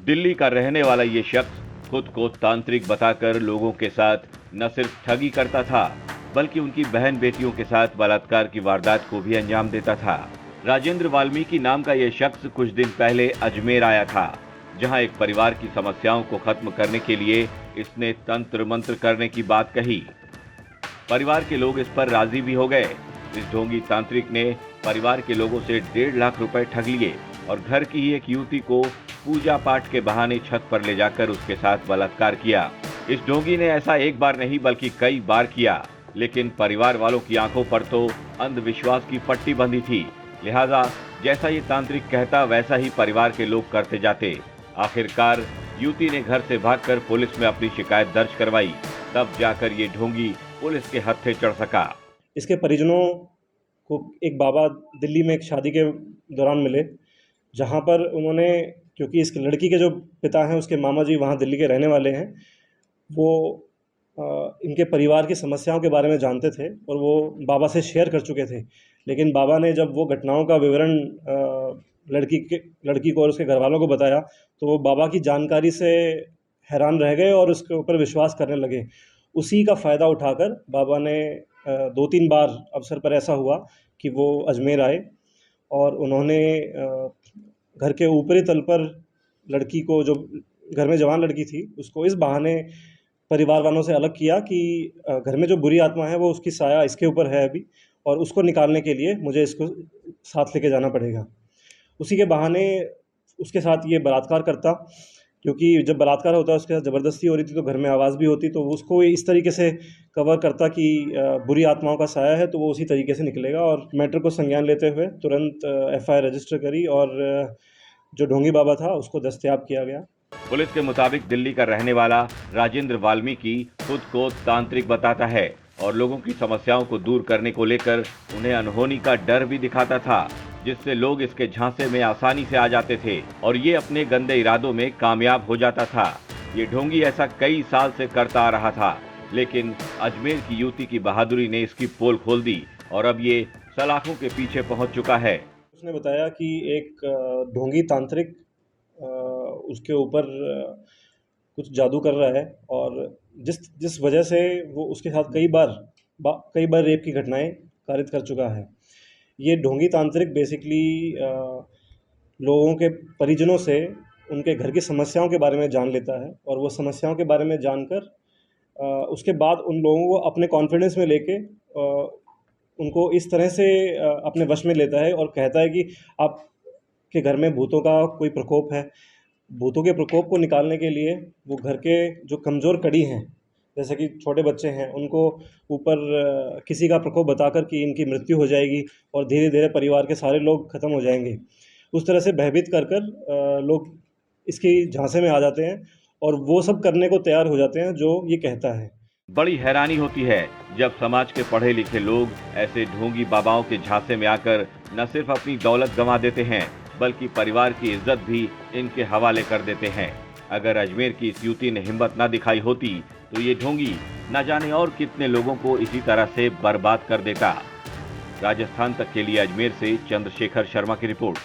दिल्ली का रहने वाला ये शख्स खुद को तांत्रिक बताकर लोगों के साथ न सिर्फ ठगी करता था, बल्कि उनकी बहन बेटियों के साथ बलात्कार की वारदात को भी अंजाम देता था। राजेंद्र वाल्मीकि नाम का यह शख्स कुछ दिन पहले अजमेर आया था, जहां एक परिवार की समस्याओं को खत्म करने के लिए इसने तंत्र मंत्र करने की बात कही। परिवार के लोग इस पर राजी भी हो गए। इस ढोंगी तांत्रिक ने परिवार के लोगों से 1.5 लाख रुपए ठग लिए और घर की ही एक युवती को पूजा पाठ के बहाने छत पर ले जाकर उसके साथ बलात्कार किया। इस ढोंगी ने ऐसा एक बार नहीं बल्कि कई बार किया, लेकिन परिवार वालों की आंखों पर तो अंधविश्वास की पट्टी बंधी थी। लिहाजा जैसा ये तांत्रिक कहता वैसा ही परिवार के लोग करते जाते। आखिरकार युवती ने घर से भागकर पुलिस में अपनी शिकायत दर्ज करवाई, तब जाकर ये ढोंगी पुलिस के हत्थे चढ़ सका। इसके परिजनों को एक बाबा दिल्ली में एक शादी के दौरान मिले, जहां पर उन्होंने, क्योंकि इस लड़की के जो पिता हैं उसके मामा जी वहां दिल्ली के रहने वाले हैं, वो इनके परिवार की समस्याओं के बारे में जानते थे और वो बाबा से शेयर कर चुके थे। लेकिन बाबा ने जब वो घटनाओं का विवरण लड़की को और उसके घर वालों को बताया तो वो बाबा की जानकारी से हैरान रह गए और उसके ऊपर विश्वास करने लगे। उसी का फ़ायदा उठाकर बाबा ने 2-3 बार अवसर पर ऐसा हुआ कि वो अजमेर आए और उन्होंने घर के ऊपरी तल पर लड़की को, जो घर में जवान लड़की थी, उसको इस बहाने परिवार वालों से अलग किया कि घर में जो बुरी आत्मा है वो उसकी साया इसके ऊपर है अभी, और उसको निकालने के लिए मुझे इसको साथ लेके जाना पड़ेगा। उसी के बहाने उसके साथ ये बलात्कार करता, क्योंकि जब बलात्कार होता है उसके साथ ज़बरदस्ती हो रही थी तो घर में आवाज़ भी होती, तो उसको इस तरीके से कवर करता कि बुरी आत्माओं का साया है तो वो उसी तरीके से निकलेगा। और मैटर को संज्ञान लेते हुए तुरंत FIR रजिस्टर करी और जो ढोंगी बाबा था उसको दस्तयाब किया गया। पुलिस के मुताबिक दिल्ली का रहने वाला राजेंद्र वाल्मीकि खुद को तांत्रिक बताता है और लोगों की समस्याओं को दूर करने को लेकर उन्हें अनहोनी का डर भी दिखाता था, जिससे लोग इसके झांसे में आसानी से आ जाते थे और ये अपने गंदे इरादों में कामयाब हो जाता था। ये ढोंगी ऐसा कई साल से करता आ रहा था, लेकिन अजमेर की युवती की बहादुरी ने इसकी पोल खोल दी और अब ये सलाखों के पीछे पहुंच चुका है। उसने बताया कि एक ढोंगी तांत्रिक उसके ऊपर कुछ जादू कर रहा है और जिस वजह से वो उसके साथ कई बार रेप की घटनाएं कारित कर चुका है। ये ढोंगी तांत्रिक बेसिकली लोगों के परिजनों से उनके घर की समस्याओं के बारे में जान लेता है और वो समस्याओं के बारे में जानकर उसके बाद उन लोगों को अपने कॉन्फिडेंस में लेके उनको इस तरह से अपने वश में लेता है और कहता है कि आपके घर में भूतों का कोई प्रकोप है। भूतों के प्रकोप को निकालने के लिए वो घर के जो कमज़ोर कड़ी हैं, जैसे कि छोटे बच्चे हैं, उनको ऊपर किसी का प्रकोप बताकर कि इनकी मृत्यु हो जाएगी और धीरे धीरे परिवार के सारे लोग ख़त्म हो जाएंगे, उस तरह से भयभीत कर लोग इसकी झांसे में आ जाते हैं और वो सब करने को तैयार हो जाते हैं जो ये कहता है। बड़ी हैरानी होती है जब समाज के पढ़े लिखे लोग ऐसे ढोंगी बाबाओं के झांसे में आकर न सिर्फ अपनी दौलत गंवा देते हैं, बल्कि परिवार की इज्जत भी इनके हवाले कर देते हैं। अगर अजमेर की इस युवती ने हिम्मत न दिखाई होती तो ये ढोंगी न जाने और कितने लोगों को इसी तरह से बर्बाद कर देता। राजस्थान तक के लिए अजमेर से चंद्रशेखर शर्मा की रिपोर्ट।